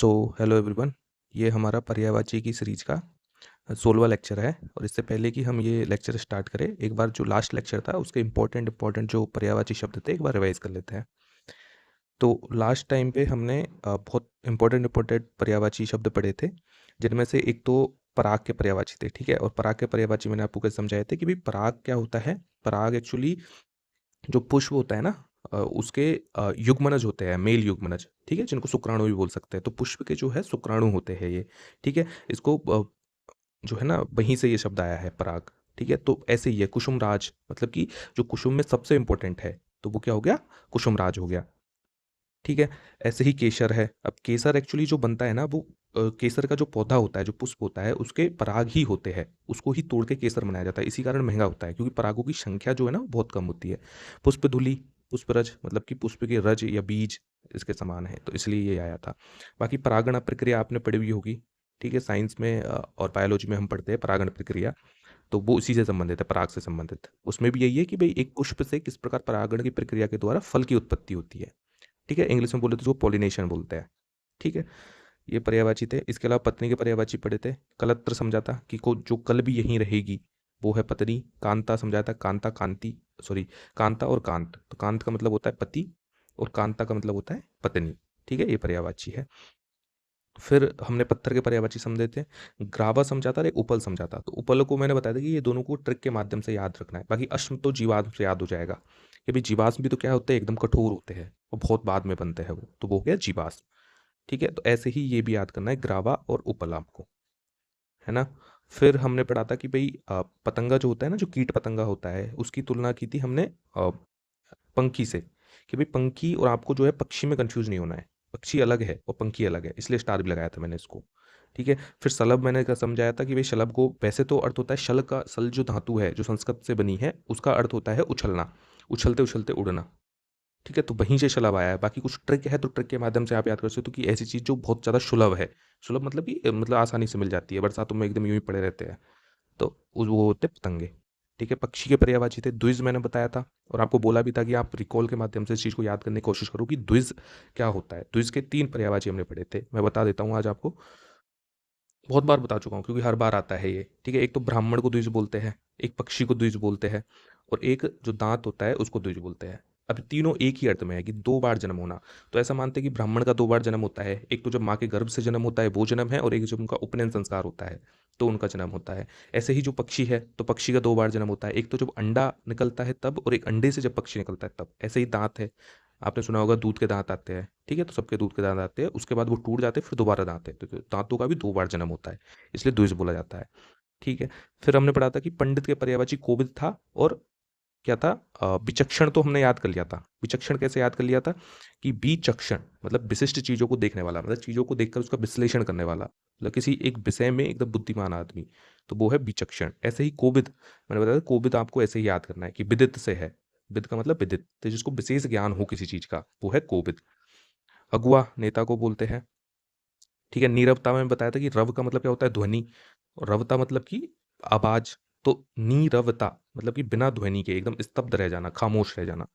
So hello everyone. ये हमारा पर्यायवाची की सीरीज का 16वां लेक्चर है। और इससे पहले कि हम ये लेक्चर स्टार्ट करें, एक बार जो लास्ट लेक्चर था उसके इंपॉर्टेंट जो पर्यायवाची शब्द थे एक बार रिवाइज कर लेते हैं। तो लास्ट टाइम पे हमने बहुत इंपॉर्टेंट पर्यायवाची शब्द पढ़े थे, जिनमें से एक तो पराग के पर्यायवाची थे। ठीक है, और पराग के पर्यायवाची मैंने आपको कैसे समझाए थे कि भाई पराग क्या होता है। पराग एक्चुअली जो पुष्प होता है ना, उसके युग्मनज होते हैं, मेल युग्मनज। ठीक है, जिनको शुक्राणु भी बोल सकते हैं। तो पुष्प के जो है शुक्राणु होते हैं ये। ठीक है, इसको जो है ना, वहीं से ये शब्द आया है पराग। ठीक है, तो ऐसे ही है कुसुम राज, मतलब कि जो कुसुम में सबसे इंपॉर्टेंट है, तो वो क्या हो गया, कुसुम राज हो गया। ठीक है, ऐसे ही केसर है। अब केसर एक्चुअली जो बनता है ना, वो केसर का जो पौधा होता है, जो पुष्प होता है, उसके पराग ही होते हैं, उसको ही तोड़ के केसर बनाया जाता है। इसी कारण महंगा होता है, क्योंकि परागों की संख्या जो है ना वो बहुत कम होती है। पुष्प धुली, पुष्परज, मतलब कि पुष्प के रज या बीज इसके समान है, तो इसलिए ये आया था। बाकी परागण प्रक्रिया आपने पढ़ी हुई होगी। ठीक है, साइंस में और बायोलॉजी में हम पढ़ते हैं परागण प्रक्रिया। तो वो इसी से संबंधित है, पराग से संबंधित। उसमें भी यही है कि भाई एक पुष्प से किस प्रकार परागण की प्रक्रिया के द्वारा फल की उत्पत्ति होती है। ठीक है, इंग्लिश में बोले तो उसको पॉलिनेशन बोलते हैं। ठीक है, ये पर्यायवाची थे। इसके अलावा पत्नी के पर्यायवाची पढ़े थे। कलत्र समझा था कि को जो कल भी यहीं रहेगी वो है पत्नी। कांता समझाया था, कांता कांति, सॉरी, कांता और कांत। तो कांत का मतलब होता है पति और कांता का मतलब होता है पत्नी। ठीक है, ये पर्यायवाची है। फिर हमने पत्थर के पर्यायवाची समझे थे। ग्रावा समझा था और एक उपल समझा था। तो उपल को मैंने बताया था कि ये दोनों को ट्रिक के माध्यम से याद रखना है। बाकी अश्म तो जीवाश्म से याद हो जाएगा कि भाई जीवाश्म भी तो क्या होते हैं, एकदम कठोर होते हैं, वो बहुत बाद में बनते हैं वो, तो वो हो गया जीवाश्म। ठीक है, तो ऐसे ही ये भी याद करना है, ग्रावा और उपल आपको, है ना। फिर हमने पढ़ा था कि भाई पतंगा जो होता है ना, जो कीट पतंगा होता है, उसकी तुलना की थी हमने पंखी से, कि भाई पंखी और आपको जो है पक्षी में कंफ्यूज नहीं होना है। पक्षी अलग है और पंखी अलग है, इसलिए स्टार भी लगाया था मैंने इसको। ठीक है, फिर शलभ मैंने क्या समझाया था कि भाई शलभ को वैसे तो अर्थ होता है शल का, सल जो धातु है जो संस्कृत से बनी है, उसका अर्थ होता है उछलना, उछलते उछलते उड़ना। ठीक है, तो वहीं से शलभ आया है। बाकी कुछ ट्रिक है, तो ट्रिक के माध्यम से आप याद कर सकते हो कि ऐसी चीज़ जो बहुत ज़्यादा सुलभ है। सुलभ मतलब कि मतलब आसानी से मिल जाती है, बरसातों में एकदम यूं ही पड़े रहते हैं। तो वो होते पतंगे। ठीक है, पक्षी के पर्यायवाची थे। द्विज मैंने बताया था, और आपको बोला भी था कि आप रिकॉल के माध्यम से इस चीज़ को याद करने की कोशिश करो कि द्विज क्या होता है। द्विज के 3 पर्यायवाची हमने पढ़े थे, मैं बता देता हूँ आज आपको। बहुत बार बता चुका हूँ क्योंकि हर बार आता है ये। ठीक है, एक तो ब्राह्मण को द्विज बोलते हैं, एक पक्षी को द्विज बोलते हैं, और एक जो दांत होता है उसको द्विज बोलते हैं। अब तीनों एक ही अर्थ में है कि 2 बार जन्म होना। तो ऐसा मानते हैं कि ब्राह्मण का 2 बार जन्म होता है। एक तो जब माँ के गर्भ से जन्म होता है वो जन्म है, और एक जब उनका उपनयन संस्कार होता है तो उनका जन्म होता है। ऐसे ही जो पक्षी है, तो पक्षी का 2 बार जन्म होता है। एक तो जब अंडा निकलता है तब, और एक अंडे से जब पक्षी निकलता है तब। ऐसे ही दांत है, आपने सुना होगा दूध के दांत आते हैं। ठीक है, तो सबके दूध के दांत आते हैं, उसके बाद वो टूट जाते हैं, फिर दोबारा दांत है, तो दांतों का भी 2 बार जन्म होता है, इसलिए द्विज बोला जाता है। ठीक है, फिर हमने पढ़ा था कि पंडित के पर्यायवाची कोविद था, और क्या था, विचक्षण तो हमने याद कर लिया था। विचक्षण कैसे याद कर लिया था कि विचक्षण मतलब विशिष्ट चीजों को देखने वाला, मतलब चीजों को देखकर उसका विश्लेषण करने वाला, मतलब किसी एक विषय में एकदम बुद्धिमान आदमी, तो वो है विचक्षण। ऐसे ही कोविद, मैंने बताया था कोविद आपको ऐसे ही याद करना है कि विदित से है। विद का मतलब विदित, तो जिसको विशेष ज्ञान हो किसी चीज का, वो है कोविद। अगुआ नेता को बोलते हैं। ठीक है, नीरवता में बताया था कि रव का मतलब क्या होता है, ध्वनि, और रवता मतलब कि आवाज। तो नीरवता मतलब कि बिना ध्वनि के एकदम स्तब्ध रह जाना, खामोश रह जाना,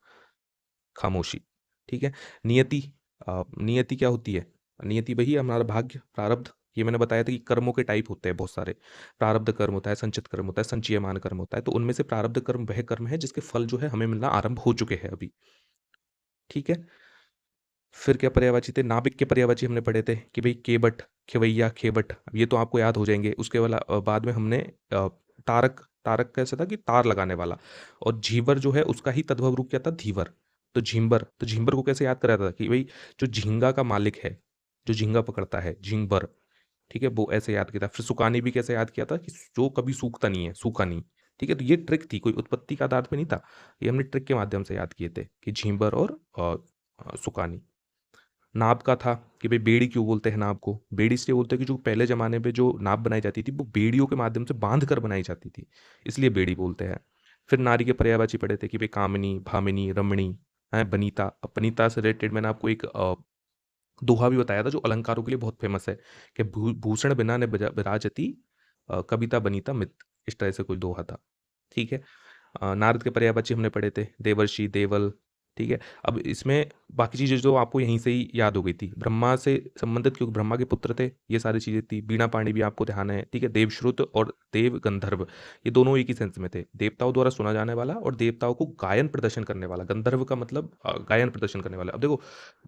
खामोशी। ठीक है, नियति, नियति क्या होती है, नियति वही हमारा भाग्य, प्रारब्ध। ये मैंने बताया था कि कर्मों के टाइप होते हैं बहुत सारे। प्रारब्ध कर्म होता है, संचित कर्म होता है, संचयमान कर्म होता है। तो उनमें से प्रारब्ध कर्म वह कर्म है जिसके फल जो है हमें मिलना आरंभ हो चुके हैं अभी। ठीक है, फिर क्या पर्यायवाची थे, नाभिक के पर्यायवाची हमने पढ़े थे कि भाई केबट, खेवैया, खेबट, अब ये तो आपको याद हो जाएंगे। उसके वाला बाद में हमने तारक, तारक कैसे था कि तार लगाने वाला। और झीवर जो है उसका ही तद्भव रूप क्या था, धीवर। तो झिंबर, तो झिंबर को कैसे याद कराया था कि भाई जो झींगा का मालिक है, जो झींगा पकड़ता है, झिंबर। ठीक है, वो ऐसे याद किया था। फिर सुकानी भी कैसे याद किया था कि जो कभी सूखता नहीं है, सूखा नहीं। ठीक है, तो ये ट्रिक थी, कोई उत्पत्ति का आधार पे नहीं था। ये हमने ट्रिक के माध्यम से याद किए थे कि झींबर और सुकानी। नाब का था कि भाई बेड़ी क्यों बोलते हैं नाब को, बेड़ी इसलिए बोलते हैं कि जो पहले जमाने में जो नाब बनाई जाती थी वो बेड़ियों के माध्यम से बांध कर बनाई जाती थी, इसलिए बेड़ी बोलते हैं। फिर नारी के पर्यायवाची पढ़े थे कि भाई कामिनी, भामिनी, रमणी है, बनीता। अब बनीता से रिलेटेड मैंने आपको एक दोहा भी बताया था जो अलंकारों के लिए बहुत फेमस है कि भूषण बिना ने विराजती, कविता बनीता मित, इस तरह से कोई दोहा था। ठीक है, नारद के पर्यायवाची हमने पढ़े थे, देवर्षि, देवल। ठीक है। अब इसमें बाकी चीज़ें जो आपको यहीं से ही याद हो गई थी, ब्रह्मा से संबंधित क्योंकि ब्रह्मा के पुत्र थे, ये सारी चीज़ें थी। वीणा पाणी भी आपको ध्यान है, ठीक है। देवश्रुत और देव गंधर्व, ये दोनों एक ही सेंस में थे, देवताओं द्वारा सुना जाने वाला और देवताओं को गायन प्रदर्शन करने वाला। गंधर्व का मतलब गायन प्रदर्शन करने वाला। अब देखो,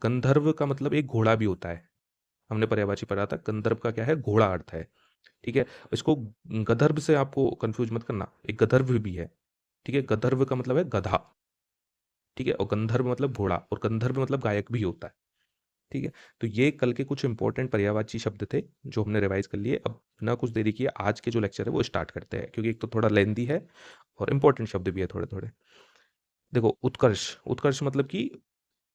गंधर्व का मतलब एक घोड़ा भी होता है, हमने पर्यायवाची पढ़ा था। गंधर्व का क्या है, घोड़ा अर्थ है, ठीक है। इसको गंधर्व से आपको कंफ्यूज मत करना, एक गंधर्व भी है, ठीक है। गंधर्व का मतलब है गधा, ठीक है। और गंधर्व मतलब घोड़ा, और गंधर्व मतलब गायक भी होता है, ठीक है। तो ये कल के कुछ इंपॉर्टेंट पर्यायवाची शब्द थे जो हमने रिवाइज कर लिए। अब ना कुछ देरी किए, आज के जो लेक्चर है वो स्टार्ट करते हैं, क्योंकि एक तो थोड़ा लेंदी है और इंपॉर्टेंट शब्द भी है थोड़े थोड़े। देखो, उत्कर्ष, उत्कर्ष मतलब कि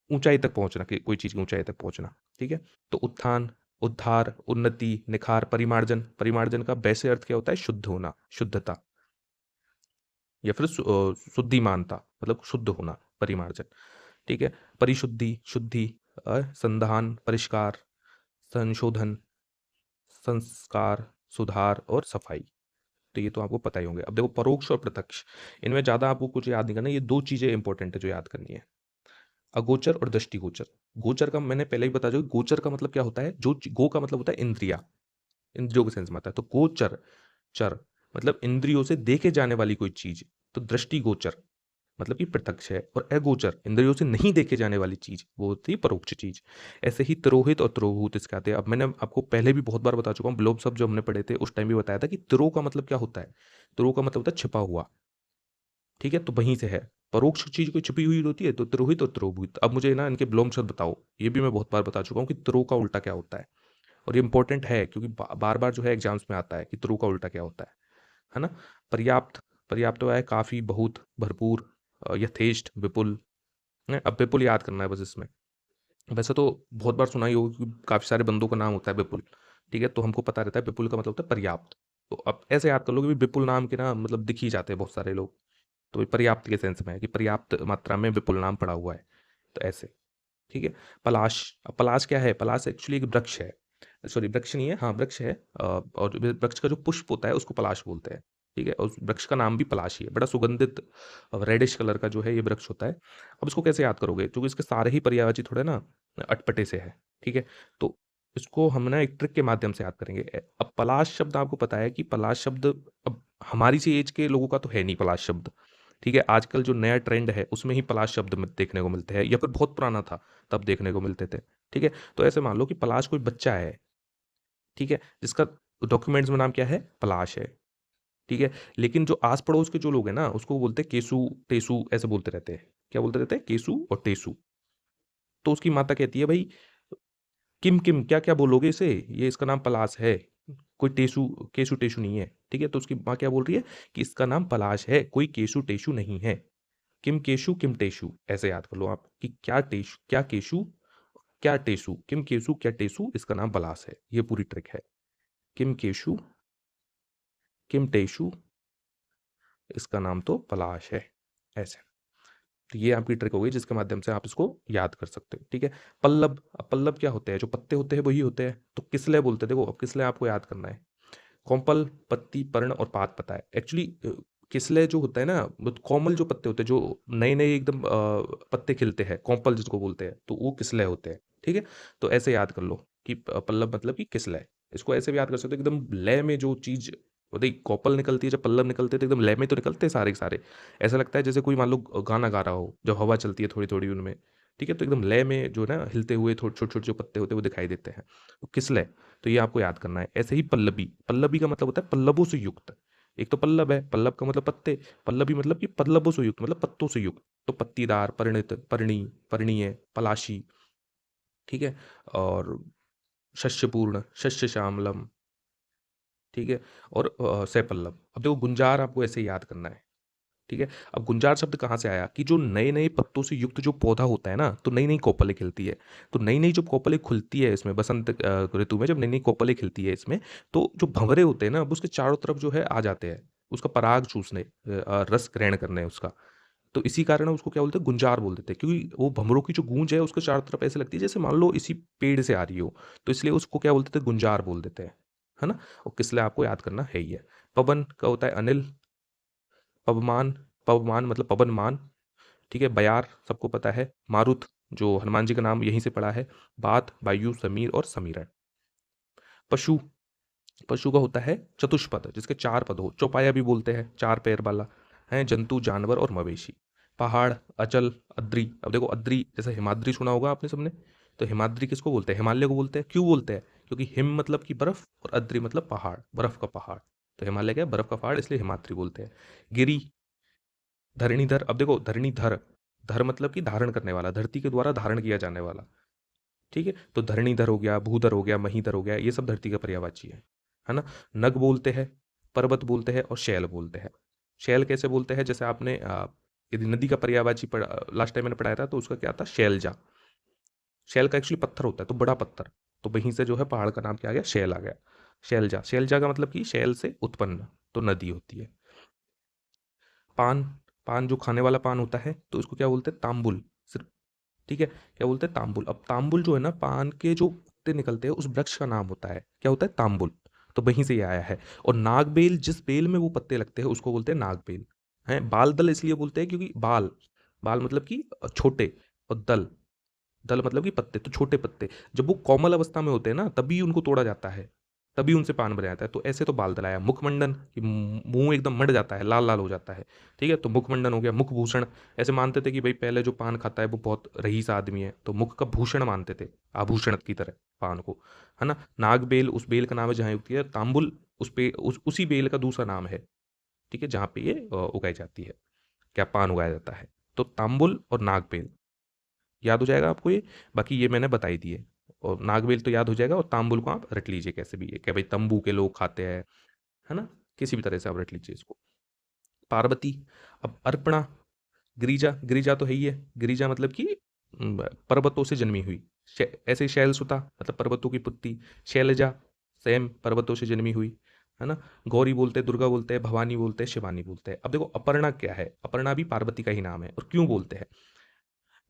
ऊंचाई तक पहुंचना, कि कोई चीज़ की ऊंचाई तक पहुंचना, ठीक है। तो उत्थान, उद्धार, उन्नति, निखार, परिमार्जन। परिमार्जन का वैसे अर्थ क्या होता है, शुद्ध होना, शुद्धता, या फिर शुद्धिमानता, मतलब शुद्ध होना, परिमार्जन, ठीक है। परिशुद्धि, शुद्धि, संधान, परिष्कार, संशोधन, संस्कार, सुधार और सफाई। तो ये तो आपको पता ही होंगे। अब देखो, परोक्ष और प्रत्यक्ष, इनमें ज़्यादा आपको कुछ याद नहीं करना, ये दो चीज़ें इंपॉर्टेंट है जो याद करनी है, अगोचर और दृष्टिगोचर। गोचर का मैंने पहले ही बता दिया, गोचर का मतलब क्या होता है, जो गो का मतलब होता है इंद्रिया, इंद्रियों के सेंस में आता है। तो गोचर, चर मतलब इंद्रियों से देखे जाने वाली कोई चीज। तो दृष्टिगोचर मतलब कि प्रत्यक्ष है, और अगोचर इंद्रियों से नहीं देखे जाने वाली चीज, वो होती है परोक्ष चीज। ऐसे ही तिरोहित और तिरोभूत इसके आते हैं। अब मैंने आपको पहले भी बहुत बार बता चुका हूँ, विलोप शब्द जो हमने पढ़े थे उस टाइम भी बताया था कि तिरो का मतलब क्या होता है। तिरो का मतलब होता है छिपा हुआ, ठीक है। तो वहीं से है, परोक्ष चीज कोई छिपी हुई होती है, तो तिरोहित और तिरोभूत। अब मुझे ना इनके विलोम शब्द बताओ, ये भी मैं बहुत बार बता चुका हूँ कि तिरो का उल्टा क्या होता है। और ये इंपॉर्टेंट है क्योंकि बार बार जो है एग्जाम्स में आता है कि तिरो का उल्टा क्या होता है ना। पर्याप्त, पर्याप्त तो है काफी, बहुत, भरपूर, यथेष्ट, विपुल। अब विपुल याद करना है बस इसमें। वैसे तो बहुत बार सुना ही होगा कि काफी सारे बंदों का नाम होता है विपुल, ठीक है। तो हमको पता रहता है विपुल का मतलब होता है पर्याप्त। तो अब ऐसे याद कर लो कि विपुल नाम के ना मतलब दिख ही जाते हैं बहुत सारे लोग। तो ये पर्याप्त के सेंस में है कि पर्याप्त मात्रा में विपुल नाम पड़ा हुआ है, तो ऐसे, ठीक है। पलाश, अब पलाश क्या है, पलाश एक्चुअली एक वृक्ष है, सॉरी वृक्ष नहीं है, हाँ वृक्ष है। और वृक्ष का जो पुष्प होता है उसको पलाश बोलते हैं, ठीक है। और उस वृक्ष का नाम भी पलाश ही है। बड़ा सुगंधित रेडिश कलर का जो है ये वृक्ष होता है। अब इसको कैसे याद करोगे, क्योंकि इसके सारे ही पर्यायवाची थोड़े ना अटपटे से है, ठीक है। तो इसको हम ना एक ट्रिक के माध्यम से याद करेंगे। अब पलाश शब्द आपको पता है कि पलाश शब्द, अब हमारी सी एज के लोगों का तो है नहीं पलाश शब्द, ठीक है। आजकल जो नया ट्रेंड है उसमें ही पलाश शब्द में देखने को मिलते हैं, या फिर बहुत पुराना था तब देखने को मिलते थे, ठीक है। तो ऐसे मान लो कि पलाश कोई बच्चा है, ठीक है, जिसका डॉक्यूमेंट्स में नाम क्या है, पलाश है, ठीक है। लेकिन जो आस पड़ोस के जो लोग हैं ना उसको बोलते हैं केसु, टेसु, ऐसे बोलते रहते हैं। क्या बोलते रहते हैं, केसु और टेसु। तो उसकी माता कहती है, भाई किम किम क्या क्या बोलोगे इसे, ये इसका नाम पलाश है, कोई टेसु, केसु टेसु नहीं है, ठीक है। तो उसकी माँ क्या बोल रही है कि इसका नाम पलाश है, कोई केसु टेसु नहीं है। किम केशु किम टेशु, ऐसे याद कर लो आप कि क्या टेशु, क्या केशु, क्या टेसु, किम केशु क्या टेसु, इसका नाम पलाश है। ये पूरी ट्रिक है, किम केशु किम टेशु, इसका नाम तो पलाश है, ऐसे। तो ये आपकी ट्रिक हो गई जिसके माध्यम से आप इसको याद कर सकते हो, ठीक है। पल्लव, अब पल्लव क्या होते हैं, जो पत्ते होते हैं वही होते हैं। तो किसले बोलते हैं, देखो अब किसले आपको याद करना है। कोमल, पत्ती, पर्ण और पात पता है एक्चुअली। किसले जो होता है ना, वो कोमल जो पत्ते होते हैं, जो नए नए एकदम पत्ते खिलते हैं, कोमल जिसको बोलते हैं, तो वो किसले होते हैं, ठीक है। तो ऐसे याद कर लो कि पल्लव मतलब कि किसले। इसको ऐसे भी याद कर सकते हो एकदम लय में जो चीज होती, कौपल निकलती है जब पल्लव निकलते हैं तो एकदम लय में तो निकलते हैं सारे के सारे। ऐसा लगता है जैसे कोई मान लो गाना गा रहा हो, जब हवा चलती है थोड़ी थोड़ी उनमें, ठीक है। तो एकदम लय में जो है ना हिलते हुए थोड़े छोटे छोटे जो पत्ते होते हैं वो दिखाई देते हैं, तो किसले। तो ये आपको याद करना है। ऐसे ही पल्लवी, पल्लवी का मतलब होता है पल्लवों से युक्त। एक तो पल्लव है, पल्लव का मतलब पत्ते, पल्लवी मतलब कि पल्लवों से युक्त मतलब पत्तों से युक्त। तो पत्तीदार, परिणित, पर्णी, पर्णीय, पलाशी, ठीक है। और शस्यपूर्ण, शस्य श्यामलम, ठीक है। और सैपल्लव। अब देखो गुंजार आपको ऐसे ही याद करना है, ठीक है। अब गुंजार शब्द कहाँ से आया कि जो नए नए पत्तों से युक्त जो पौधा होता है ना, तो नई नई कोपलें खिलती है। तो नई नई जो कोपलें खुलती है इसमें बसंत ऋतु में, जब नई नई कोपलें खिलती है इसमें, तो जो भंवरे होते हैं ना अब उसके चारों तरफ जो है आ जाते हैं उसका पराग चूसने, रस ग्रहण करने उसका। तो इसी कारण उसको क्या बोलते हैं, गुंजार बोल देते हैं, क्योंकि वो भंवरों की जो गूंज है उसके चारों तरफ ऐसे लगती है जैसे मान लो इसी पेड़ से आ रही हो। तो इसलिए उसको क्या बोलते थे, गुंजार बोल देते हैं, है ना। और किसलिए आपको याद करना है ही है। पवन का होता है अनिल, पवमान, पवमान मतलब पवनमान, ठीक है। बयार सबको पता है। मारुत जो हनुमान जी का नाम यहीं से पड़ा है। बात, वायु, समीर और समीरण। पशु, पशु का होता है चतुष्पद, जिसके चार पद हो, चौपाया भी बोलते हैं, चार पैर वाला है। जंतु, जानवर और मवेशी। पहाड़, अचल, अद्री। अब देखो अद्री, जैसे हिमाद्री सुना होगा आपने सबने, तो हिमाद्री किसको बोलते हैं? हिमालय को बोलते हैं। क्यों बोलते हैं? क्योंकि हिम मतलब कि बर्फ और अद्री मतलब पहाड़, बर्फ का पहाड़। तो हिमालय क्या है? बर्फ का पहाड़, इसलिए हिमाद्री बोलते हैं। गिरी, धरणीधर। अब देखो धरणीधर, धर मतलब कि धारण करने वाला, धरती के द्वारा धारण किया जाने वाला। ठीक है, तो धरणीधर हो गया, भूधर हो गया, महीधर हो गया, ये सब धरती का पर्यायवाची है ना। नग बोलते हैं, पर्वत बोलते हैं और शैल बोलते हैं। शैल कैसे बोलते हैं? जैसे आपने यदि नदी का पर्यायवाची लास्ट टाइम मैंने पढ़ाया था, तो उसका क्या था? शैलजा। शैल का एक्चुअली पत्थर होता है, तो बड़ा पत्थर। तो वहीं से जो है पहाड़ का नाम क्या आ गया? शैल आ गया। शैलजा, शैलजा का मतलब कि शैल से उत्पन्न, तो नदी होती है। पान, पान जो खाने वाला पान होता है, तो उसको क्या बोलते हैं? तांबुल। सिर्फ, ठीक है, क्या बोलते हैं? तांबुल। अब तांबुल जो है ना, पान के जो पत्ते निकलते हैं उस वृक्ष का नाम होता है, क्या होता है? तांबुल। तो वहीं से ये आया है। और नागबेल, जिस बेल में वो पत्ते लगते हैं उसको बोलते हैं नागबेल। हैं, बाल दल इसलिए बोलते हैं क्योंकि बाल, बाल मतलब कि छोटे, और दल, दल मतलब कि पत्ते, तो छोटे पत्ते। जब वो कोमल अवस्था में होते हैं ना, तभी उनको तोड़ा जाता है, तभी उनसे पान बनाया जाता है। तो ऐसे तो बाल दलाया। मुखमंडन, कि मुंह एकदम मड़ जाता है, लाल लाल हो जाता है। ठीक है, तो मुखमंडन हो गया। मुखभूषण, ऐसे मानते थे कि भाई पहले जो पान खाता है वो बहुत रईस आदमी है, तो मुख का भूषण मानते थे, आभूषण की तरह पान को, है ना। नागबेल उस बेल का नाम है जहाँ उगती है। तांबुल उसी बेल का दूसरा नाम है, ठीक है, जहाँ पे ये उगाई जाती है, क्या पान उगाया जाता है। तो तांबुल और नागबेल याद हो जाएगा आपको ये। बाकी ये मैंने बताई दिए। और नागबेल तो याद हो जाएगा, और तांबुल को आप रट लीजिए कैसे भी, क्या भाई तंबू के लोग खाते हैं, है ना। किसी भी तरह से आप रट लीजिए इसको। पार्वती, अब अर्पणा, गिरिजा, गिरिजा तो है ही है। गिरिजा मतलब कि पर्वतों से जन्मी हुई। ऐसे शैलसुता मतलब पर्वतों की पुत्री। शैलजा, सेम पर्वतों से जन्मी हुई, है ना। गौरी बोलते हैं, दुर्गा बोलते हैं, भवानी बोलते हैं, शिवानी बोलते हैं। अब देखो अपर्णा क्या है? अपर्णा भी पार्वती का ही नाम है। और क्यों बोलते हैं?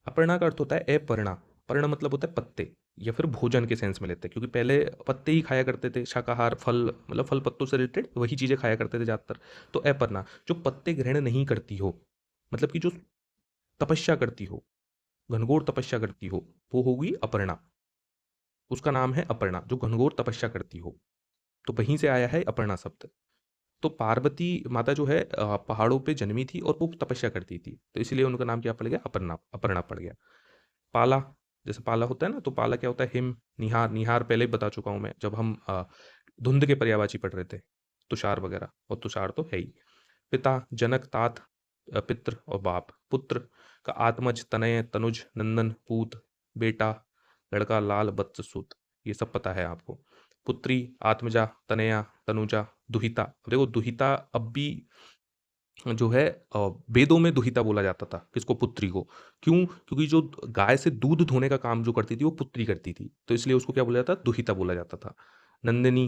अपर्णा का अर्थ होता है अपर्णा। पर्ण मतलब होता है पत्ते, या फिर भोजन के सेंस में लेते हैं, क्योंकि पहले पत्ते ही खाया करते थे, शाकाहार, फल, मतलब फल पत्तों से रिलेटेड वही चीज़ें खाया करते थे ज़्यादातर। तो अपर्णा, जो पत्ते ग्रहण नहीं करती हो, मतलब कि जो तपस्या करती हो, घनघोर तपस्या करती हो, वो होगी अपर्णा। उसका नाम है अपर्णा, जो घनघोर तपस्या करती हो। तो वहीं से आया है अपर्णा शब्द। तो पार्वती माता जो है पहाड़ों पे जन्मी थी और वो तपस्या करती थी, तो इसलिए उनका नाम क्या पड़ गया? अपर्णा, अपर्णा पड़ गया। पाला, जैसे पाला होता है ना, तो पाला क्या होता है? हिम, निहार, निहार पहले ही बता चुका हूं मैं, जब हम धुंध के पर्यायवाची पढ़ रहे थे, तुषार वगैरह, और तुषार तो है ही। पिता, जनक, तात, पितृ और बाप। पुत्र का आत्मज, तनय, तनुज, नंदन, पूत, बेटा, लड़का, लाल, वत्स, सुत, ये सब पता है आपको। पुत्री, आत्मजा, तनया, तनुजा, दुहिता। अब देखो दुहिता अब भी जो है वेदों में दुहिता बोला जाता था किसको? पुत्री को। क्यों? क्योंकि जो गाय से दूध धोने का काम जो करती थी वो पुत्री करती थी, तो इसलिए उसको क्या बोला जाता? दुहिता बोला जाता था। नंदिनी,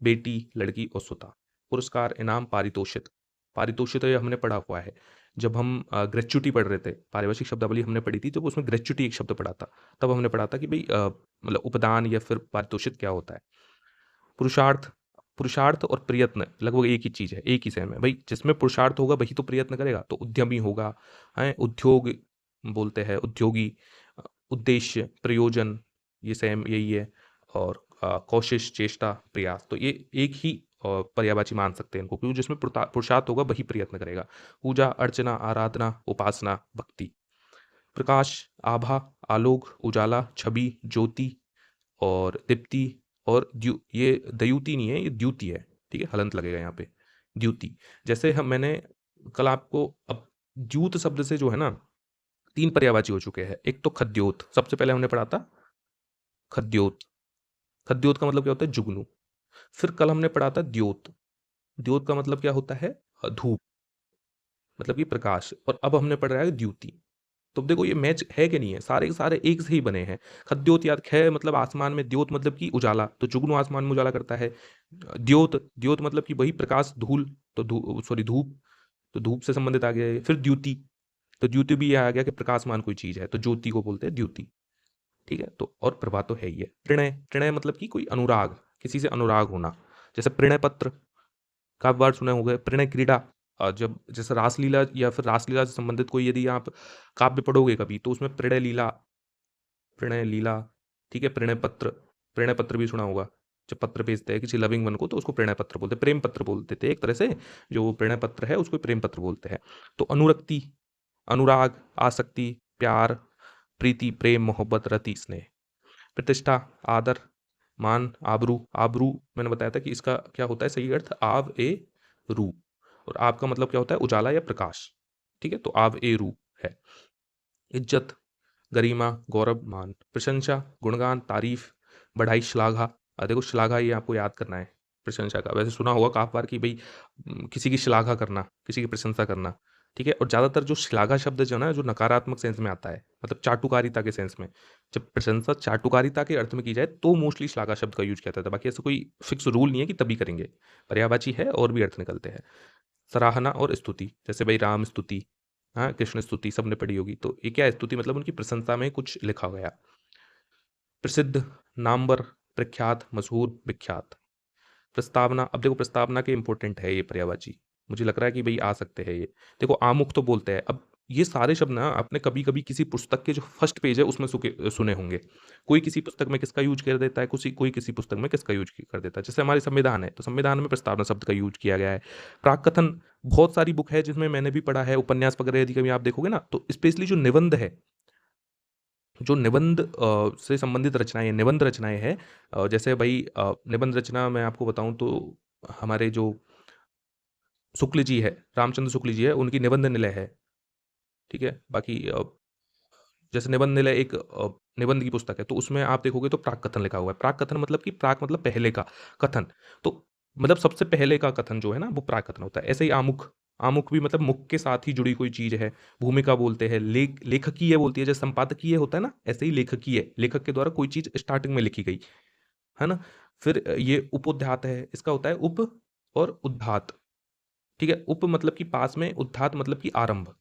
बेटी, लड़की और सुता। पुरस्कार, इनाम, पारितोषित। पारितोषित तो ये हमने पढ़ा हुआ है, जब हम ग्रेच्युटी पढ़ रहे थे, पारिभाषिक शब्दावली हमने पढ़ी थी, जब उसमें ग्रेच्युटी एक शब्द पढ़ा था, तब हमने पढ़ा था कि भाई मतलब उपदान या फिर पारितोषित क्या होता है। पुरुषार्थ, पुरुषार्थ और प्रयत्न लगभग एक ही चीज़ है, एक ही सेम है भाई। जिसमें पुरुषार्थ होगा वही तो प्रयत्न करेगा, तो उद्यमी होगा, है। उद्योग बोलते हैं, उद्योगी। उद्देश्य, प्रयोजन, ये सेम यही है। और कोशिश, चेष्टा, प्रयास, तो ये एक ही पर्यायवाची मान सकते हैं इनको, क्योंकि जिसमें पुरुषार्थ होगा वही प्रयत्न करेगा। पूजा, अर्चना, आराधना, उपासना, भक्ति। प्रकाश, आभा, आलोक, उजाला, छवि, ज्योति और दीप्ति और ये दयुति नहीं है, ये द्युति है, ठीक है, हलंत लगेगा यहाँ पे, द्युति। जैसे हम मैंने कल आपको, अब द्यूत शब्द से जो है ना तीन पर्यायवाची हो चुके हैं। एक तो खद्योत, सबसे पहले हमने पढ़ा था खद्योत। खद्योत का मतलब क्या होता है? जुगनू। फिर कल हमने पढ़ा था द्योत। द्योत का मतलब क्या होता है? धूप, मतलब कि प्रकाश। और अब हमने पढ़ रहा है द्युति। तो अब देखो ये मैच है कि नहीं है? सारे के सारे एक से ही बने हैं। खद्योत याद, ख मतलब आसमान में, द्योत मतलब कि उजाला, तो जुगनू आसमान में उजाला करता है। द्योत, द्योत मतलब कि वही प्रकाश, धूल, तो सॉरी धूप, तो धूप से संबंधित आ गया है। फिर द्युति, तो द्युति भी ये आ गया कि प्रकाशमान कोई चीज है, तो ज्योति को बोलते हैं द्युति। ठीक है, तो और प्रभा तो है ही है। प्रणय, प्रणय मतलब कि कोई अनुराग, किसी से अनुराग होना। जैसे प्रणय पत्र, काव्य वार्ड सुने होंगे, प्रणय क्रीड़ा। जब जैसे रासलीला या फिर रासलीला से संबंधित कोई यदि आप काव्य पढ़ोगे कभी, तो उसमें प्रणय लीला, प्रणय लीला, ठीक है, प्रणय पत्र, प्रणय पत्र भी सुना होगा। जब पत्र भेजते हैं किसी लविंग वन को तो उसको प्रणय पत्र बोलते हैं, प्रेम पत्र बोलते थे एक तरह से। जो प्रणय पत्र है उसको प्रेम पत्र बोलते हैं। तो अनुरक्ति, अनुराग, आसक्ति, प्यार, प्रीति, प्रेम, मोहब्बत, रति, स्नेह। प्रतिष्ठा, आदर, मान, आबरू। आबरू मैंने बताया था कि इसका क्या होता है सही अर्थ, आव ए रू, और आब का मतलब क्या होता है, उजाला या प्रकाश, ठीक है, तो आव ए रू है। इज्जत, गरिमा, गौरव, मान। प्रशंसा, गुणगान, तारीफ, बढ़ाई, श्लाघा। देखो श्लाघा ये आपको याद करना है, प्रशंसा का वैसे सुना होगा काफी बार कि भाई किसी की श्लाघा करना, किसी की प्रशंसा करना, ठीक है। और ज़्यादातर जो श्लाघा शब्द जो ना, जो नकारात्मक सेंस में आता है, मतलब चाटुकारिता के सेंस में, जब प्रशंसा चाटुकारिता के अर्थ में की जाए तो मोस्टली श्लाघा शब्द का यूज किया जाता है। बाकी ऐसा कोई फिक्स रूल नहीं है कि तभी करेंगे, पर्यायवाची है और भी अर्थ निकलते हैं। सराहना और स्तुति, जैसे भाई राम स्तुति, हाँ, कृष्ण स्तुति सबने पढ़ी होगी, तो ये क्या है, स्तुति मतलब उनकी प्रशंसा में कुछ लिखा गया। प्रसिद्ध, नामवर, प्रख्यात, मशहूर, विख्यात। प्रस्तावना, अब देखो प्रस्तावना के इंपॉर्टेंट है ये पर्यायवाची, मुझे लग रहा है कि भाई आ सकते हैं ये। देखो आमुख तो बोलते हैं, अब ये सारे शब्द ना आपने कभी कभी किसी पुस्तक के जो फर्स्ट पेज है उसमें सुने होंगे। कोई किसी पुस्तक में किसका यूज कर देता है, कोई किसी पुस्तक में किसका यूज कर देता है। जैसे हमारे संविधान है तो संविधान में प्रस्तावना शब्द का यूज किया गया है। प्राक कथन, बहुत सारी बुक है जिसमें मैंने भी पढ़ा है, उपन्यास वगैरह यदि कभी आप देखोगे ना, तो स्पेशली जो निबंध है, जो निबंध से संबंधित रचनाएं, निबंध रचनाएं हैं, जैसे भाई निबंध रचना मैं आपको बताऊं तो हमारे जो शुक्ल जी है, रामचंद्र शुक्ल जी है, उनकी निबंध निलय है, ठीक है। बाकी जैसे निबंध निलय एक निबंध की पुस्तक है, तो उसमें आप देखोगे तो प्राक कथन लिखा हुआ है। प्राक कथन मतलब कि प्राक मतलब पहले का, कथन तो मतलब सबसे पहले का कथन जो है ना वो प्राक कथन होता है। ऐसे ही आमुख, आमुख भी मतलब मुख के साथ ही जुड़ी कोई चीज है। भूमिका बोलते हैं, लेखकीय बोलती है, जैसे संपादकीय होता है ना, ऐसे ही लेखकीय, लेखक के द्वारा कोई चीज स्टार्टिंग में लिखी गई है ना। फिर ये उपोद्घात है, इसका होता है उप और उद्घात, ठीक है। उप मतलब कि पास में, उद्घात मतलब कि आरंभ,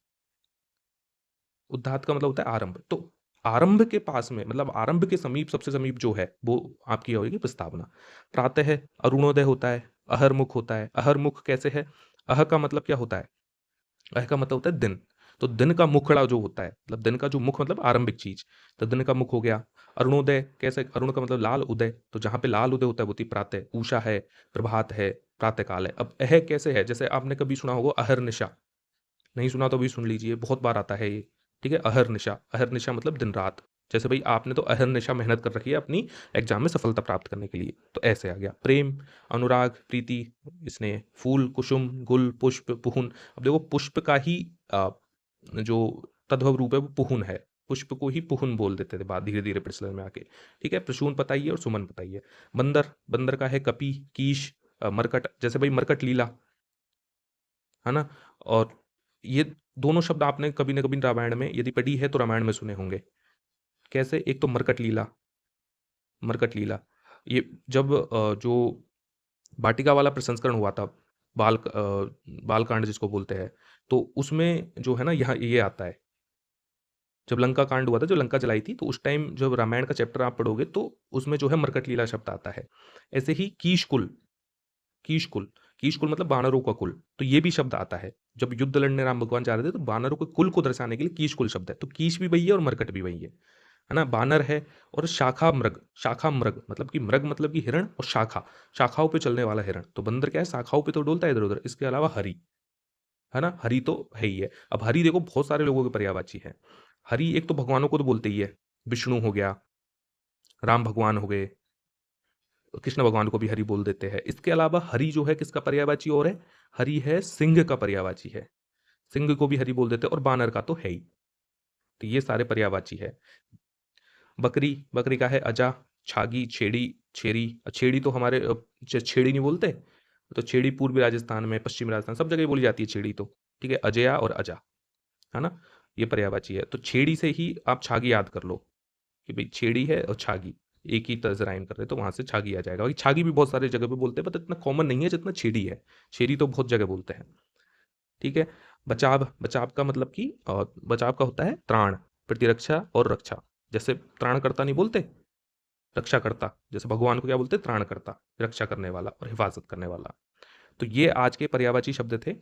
उद्घात का मतलब होता है आरंभ। तो आरंभ के पास में मतलब आरंभ के समीप, सबसे समीप जो है वो आपकी होगी प्रस्तावना। प्रातः है, अरुणोदय होता है, अहरमुख होता है। अहरमुख कैसे है, अह का मतलब क्या होता है, अह का मतलब होता है दिन, तो दिन का मुखड़ा जो होता है, मतलब दिन का जो मुख मतलब आरंभिक चीज, तो दिन का मुख हो गया। अरुणोदय कैसे, अरुण का मतलब लाल, उदय, तो जहां पे लाल उदय होता है वो होती प्रातः, उषा है, प्रभात है, प्रातः काल है। अब अह कैसे है, जैसे आपने कभी सुना होगा अहर्निशा, नहीं सुना तो भी सुन लीजिए, बहुत बार आता है ये, ठीक है। अहर्निशा, अहर्निशा मतलब दिन रात। जैसे भाई आपने तो अहर्निशा मेहनत कर रखी है अपनी एग्जाम में सफलता प्राप्त करने के लिए, तो ऐसे आ गया। प्रेम, अनुराग, प्रीति, स्नेह। फूल, कुसुम, गुल, पुष्प, पुहुन। अब देखो पुष्प का ही जो तद्भव रूप है वो पुहुन है, पुष्प को ही पुहुन बोल देते थे बाद धीरे धीरे प्रचलन में आके, ठीक है। प्रसून बताइए और सुमन बताइए। बंदर, बंदर का है कपि, कीश, मरकट, जैसे भाई मरकट लीला, है ना। और ये दोनों शब्द आपने कभी ना कभी रामायण में यदि पढ़ी है तो रामायण में सुने होंगे। कैसे, एक तो मरकट लीला, मरकट लीला, ये जब जो वाटिका वाला प्रसंस्करण हुआ था, बाल कांड जिसको बोलते हैं, तो उसमें जो है ना यहाँ ये आता है। जब लंका कांड हुआ था, जो लंका जलाई थी, तो उस टाइम जब रामायण का चैप्टर आप पढ़ोगे तो उसमें जो है मरकट लीला शब्द आता है। ऐसे ही कीशकुल, कीशकुल, कीशकुल मतलब बानरों का कुल, तो ये भी शब्द आता है। जब युद्ध लड़ने राम भगवान जा रहे थे तो बानरों के कुल को दर्शाने के लिए कीशकुल शब्द है, तो कीश भी वही है और मरकट भी वही है ना। बानर है। और शाखा मृग, शाखा मृग मतलब कि मृग मतलब कि हिरण, और शाखा, शाखाओं पे चलने वाला हिरण, तो बंदर क्या है, शाखाओं पे तो डोलता है इधर उधर। इसके अलावा हरि, है ना, हरि तो है ही है। अब हरि देखो बहुत सारे लोगों के पर्यायवाची है। हरि एक तो भगवानों को तो बोलते ही है, विष्णु हो गया, राम भगवान हो गए, कृष्ण भगवान को भी हरि बोल देते हैं। इसके अलावा हरि जो है किसका पर्यायवाची और है, हरि है सिंह का पर्यायवाची है, सिंह को भी हरि बोल देते हैं, और बानर का तो है ही। तो ये सारे पर्यायवाची है। बकरी, बकरी का है अजा, छागी, छेड़ी, छेरी। छेड़ी तो हमारे छेड़ी नहीं बोलते, तो छेड़ी पूर्वी राजस्थान में, पश्चिमी राजस्थान सब जगह बोली जाती है छेड़ी तो, ठीक है। अजया और अजा, है ना, ये पर्यायवाची है। तो छेड़ी से ही आप छागी याद कर लो कि भाई छेड़ी है और छागी एक ही तरह से राइम कर रहे, तो वहां से छागी आ जाएगा। भाई छागी भी बहुत सारे जगह पे बोलते हैं, पर इतना कॉमन नहीं है जितना छेड़ी है। छेड़ी तो बहुत जगह बोलते हैं, ठीक है। बचाव, बचाव का मतलब कि बचाव का होता है त्राण, प्रतिरक्षा और रक्षा। जैसे त्राणकर्ता नहीं बोलते, रक्षा करता, जैसे भगवान को क्या बोलते हैं, त्राणकर्ता, रक्षा करने वाला और हिफाजत करने वाला। तो ये आज के पर्यायवाची शब्द थे।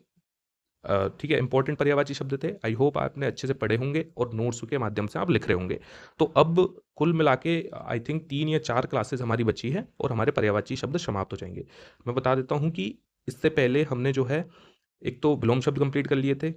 ठीक है, इंपॉर्टेंट पर्यायवाची शब्द थे। आई होप आपने अच्छे से पढ़े होंगे और नोट्स के माध्यम से आप लिख रहे होंगे। तो अब कुल मिला के आई थिंक 3 या 4 क्लासेस हमारी बची है और हमारे पर्यायवाची शब्द समाप्त हो जाएंगे। मैं बता देता हूँ कि इससे पहले हमने जो है एक तो विलोम शब्द कंप्लीट कर लिए थे,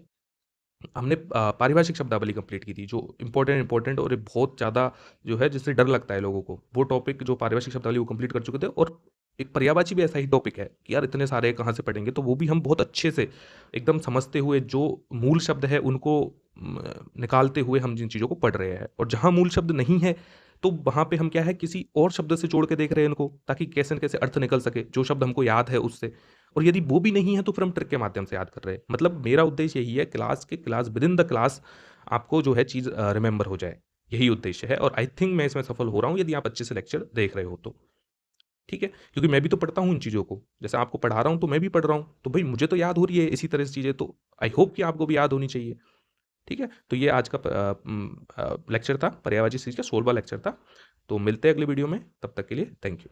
हमने पारिभाषिक शब्दावली कंप्लीट की थी, जो इंपॉर्टेंट इंपॉर्टेंट और ये बहुत ज़्यादा जो है जिससे डर लगता है लोगों को, वो टॉपिक जो पारिभाषिक शब्दावली वो कंप्लीट कर चुके थे। और एक पर्यायवाची भी ऐसा ही टॉपिक है कि यार इतने सारे कहाँ से पढ़ेंगे, तो वो भी हम बहुत अच्छे से एकदम समझते हुए जो मूल शब्द है उनको निकालते हुए हम जिन चीज़ों को पढ़ रहे हैं, और जहाँ मूल शब्द नहीं है तो वहाँ पे हम क्या है किसी और शब्द से जोड़ के देख रहे हैं इनको, ताकि कैसे न कैसे अर्थ निकल सके जो शब्द हमको याद है उससे। और यदि वो भी नहीं है तो फिर हम ट्रिक के माध्यम से याद कर रहे हैं। मतलब मेरा उद्देश्य यही है, class with in the class आपको जो है चीज़ रिमेंबर हो जाए, यही उद्देश्य है। और आई थिंक मैं इसमें सफल हो रहा हूँ यदि आप अच्छे से लेक्चर देख रहे हो तो। ठीक है, क्योंकि मैं भी तो पढ़ता हूँ इन चीज़ों को, जैसे आपको पढ़ा रहा हूँ तो मैं भी पढ़ रहा हूँ, तो भाई मुझे तो याद हो रही है इसी तरह से चीज़ें, तो आई होप कि आपको भी याद होनी चाहिए। ठीक है, तो ये आज का लेक्चर था, पर्यायवाची सीरीज का 16वां लेक्चर था। तो मिलते हैं अगले वीडियो में, तब तक के लिए थैंक यू।